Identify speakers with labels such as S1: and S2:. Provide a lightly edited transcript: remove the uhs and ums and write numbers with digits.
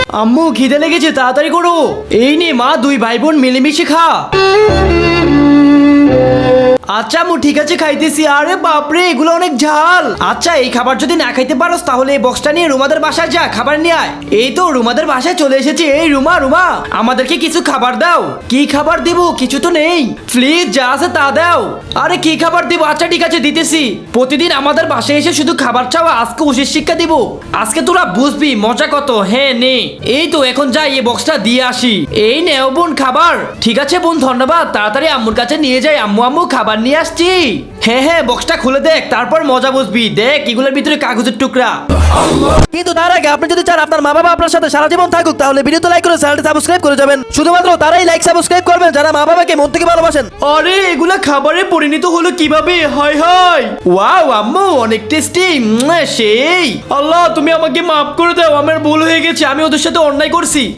S1: আম্মু খিদে লেগেছে, তাড়াতাড়ি করো। এই নে মা, দুই ভাই বোন মিলেমিশে খা। আচ্ছা আম্মু ঠিক আছে, খাইতেছি। আরে বাপরে, এগুলো অনেক ঝাল। আচ্ছা এই খাবার যদি না খাইতে পারোস তাহলে এই বক্সটা নিয়ে রুমাদের বাসায় যা, খাবার নিয়ে আয়। এই তো রুমাদের বাসায় চলে এসেছি। এই রুমা, রুমা আমাদেরকে কিছু খাবার দাও। কি খাবার দিব? কিছু তো নেই। প্লিজ যা আছে তা দাও। আরে কি খাবার দিব? আচ্ছা ঠিক আছে দিতেছি। প্রতিদিন আমাদের বাসায় এসে শুধু খাবার চাওয়া, আজকে উচিত শিক্ষা দিব। আজকে তোরা বুঝবি মজা কত। হ্যাঁ নে, এই তো এখন যাই এই বক্সটা দিয়ে আসি। এই নেও বোন খাবার। ঠিক আছে বোন, ধন্যবাদ। তাড়াতাড়ি আম্মুর কাছে নিয়ে যাই। আম্মু আম্মু খাবার নিয়ে আসছি। হ্যাঁ হ্যাঁ, বক্সটা খুলে দেখ, তারপর মজা বুঝবি। দেখ এগুলোর ভিতরে কাগজের টুকরা। কিন্তু তার আগে আপনি যদি চান আপনার মা বাবা আপনার সাথে সারা জীবন থাকুক, তাহলে ভিডিওতে লাইক করে চ্যানেলটি সাবস্ক্রাইব করে যাবেন। শুধুমাত্র তারাই লাইক সাবস্ক্রাইব করবেন যারা মা বাবাকে মন থেকে ভালোবাসেন। আরে এগুলা খাবারে পরিণত হলো কিভাবে? হায় হায়, ওয়াও আম্মু অনেক টেস্টি। সেই আল্লাহ, তুমি আমাকে মাফ করে দাও, আমার ভুল হয়ে গেছে, আমি ওদের সাথে অন্যায় করছি।